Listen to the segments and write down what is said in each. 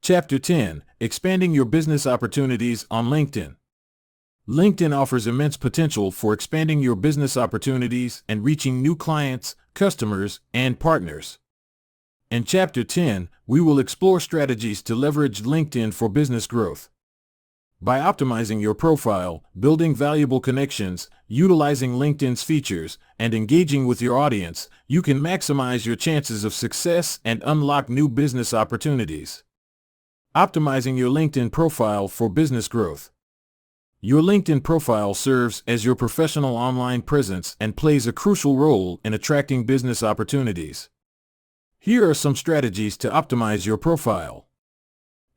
Chapter 10: Expanding Your Business Opportunities on LinkedIn. LinkedIn offers immense potential for expanding your business opportunities and reaching new clients, customers, and partners. In Chapter 10, we will explore strategies to leverage LinkedIn for business growth. By optimizing your profile, building valuable connections, utilizing LinkedIn's features, and engaging with your audience, you can maximize your chances of success and unlock new business opportunities. Optimizing your LinkedIn profile for business growth. Your LinkedIn profile serves as your professional online presence and plays a crucial role in attracting business opportunities. Here are some strategies to optimize your profile.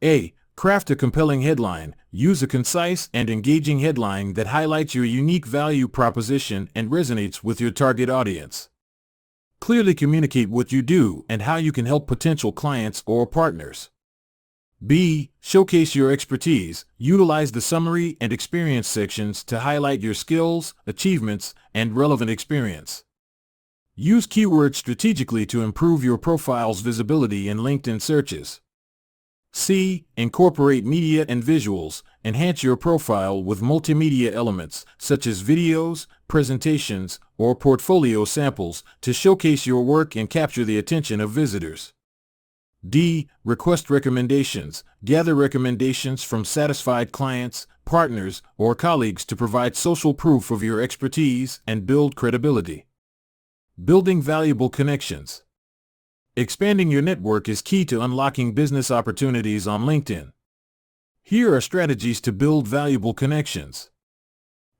A. Craft a compelling headline. Use a concise and engaging headline that highlights your unique value proposition and resonates with your target audience. Clearly communicate what you do and how you can help potential clients or partners. B. Showcase your expertise. Utilize the summary and experience sections to highlight your skills, achievements, and relevant experience. Use keywords strategically to improve your profile's visibility in LinkedIn searches. C. Incorporate media and visuals. Enhance your profile with multimedia elements such as videos, presentations, or portfolio samples to showcase your work and capture the attention of visitors. D. Request recommendations. Gather recommendations from satisfied clients, partners, or colleagues to provide social proof of your expertise and build credibility. Building valuable connections. Expanding your network is key to unlocking business opportunities on LinkedIn. Here are strategies to build valuable connections.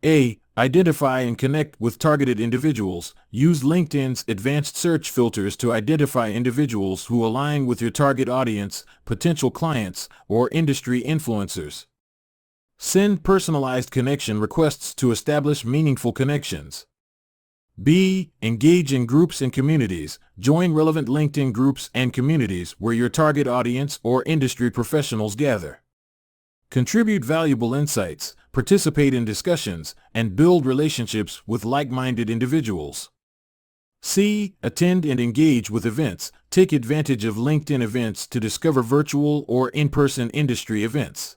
A. Identify and connect with targeted individuals. Use LinkedIn's advanced search filters to identify individuals who align with your target audience, potential clients, or industry influencers. Send personalized connection requests to establish meaningful connections. B. Engage in groups and communities. Join relevant LinkedIn groups and communities where your target audience or industry professionals gather. Contribute valuable insights, participate in discussions, and build relationships with like-minded individuals. C. Attend and engage with events. Take advantage of LinkedIn events to discover virtual or in-person industry events.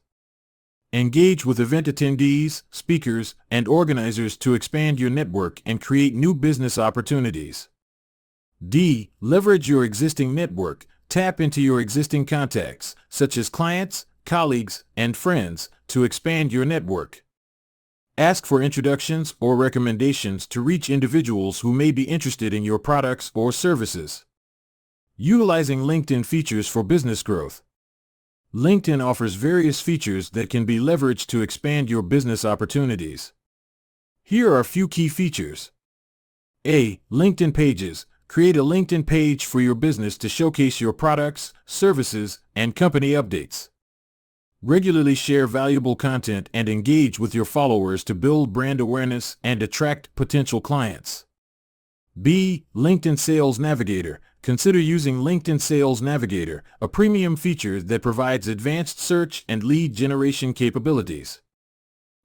Engage with event attendees, speakers, and organizers to expand your network and create new business opportunities. D. Leverage your existing network. Tap into your existing contacts, such as clients, colleagues, and friends, to expand your network. Ask for introductions or recommendations to reach individuals who may be interested in your products or services. Utilizing LinkedIn features for business growth. LinkedIn offers various features that can be leveraged to expand your business opportunities. Here are a few key features. A. LinkedIn pages. Create a LinkedIn page for your business to showcase your products, services, and company updates. Regularly share valuable content and engage with your followers to build brand awareness and attract potential clients. B. LinkedIn Sales Navigator. Consider using LinkedIn Sales Navigator, a premium feature that provides advanced search and lead generation capabilities.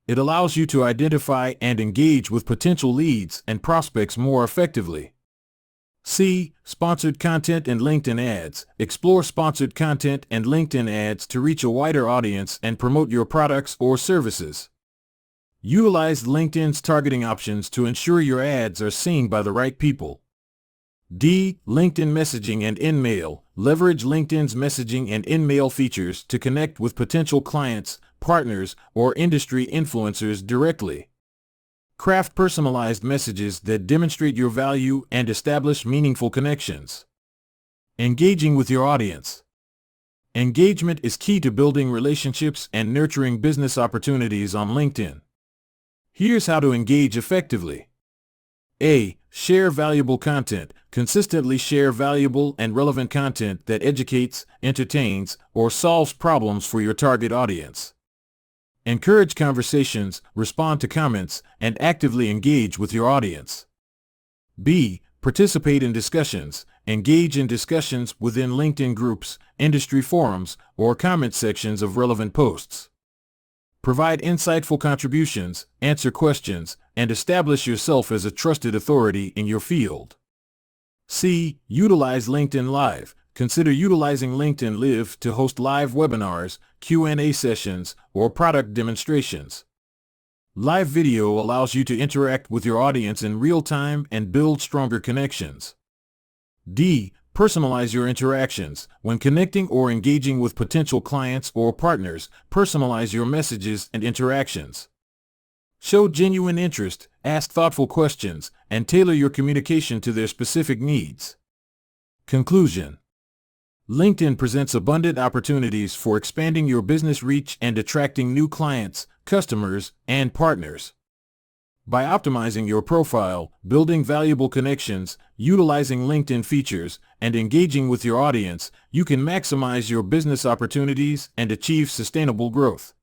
It allows you to identify and engage with potential leads and prospects more effectively. C. Sponsored content and LinkedIn ads. Explore sponsored content and LinkedIn ads to reach a wider audience and promote your products or services. Utilize LinkedIn's targeting options to ensure your ads are seen by the right people. D. LinkedIn messaging and InMail. Leverage LinkedIn's messaging and InMail features to connect with potential clients, partners, or industry influencers directly. Craft personalized messages that demonstrate your value and establish meaningful connections. Engaging with your audience. Engagement is key to building relationships and nurturing business opportunities on LinkedIn. Here's how to engage effectively. A. Share valuable content. Consistently share valuable and relevant content that educates, entertains, or solves problems for your target audience. Encourage conversations, respond to comments, and actively engage with your audience. B. Participate in discussions. Engage in discussions within LinkedIn groups, industry forums, or comment sections of relevant posts. Provide insightful contributions, answer questions, and establish yourself as a trusted authority in your field. C. Utilize LinkedIn Live. consider utilizing LinkedIn Live to host live webinars, Q&A sessions, or product demonstrations. Live video allows you to interact with your audience in real time and build stronger connections. D. Personalize your interactions. When connecting or engaging with potential clients or partners, personalize your messages and interactions. Show genuine interest, ask thoughtful questions, and tailor your communication to their specific needs. Conclusion. LinkedIn presents abundant opportunities for expanding your business reach and attracting new clients, customers, and partners. By optimizing your profile, building valuable connections, utilizing LinkedIn features, and engaging with your audience, you can maximize your business opportunities and achieve sustainable growth.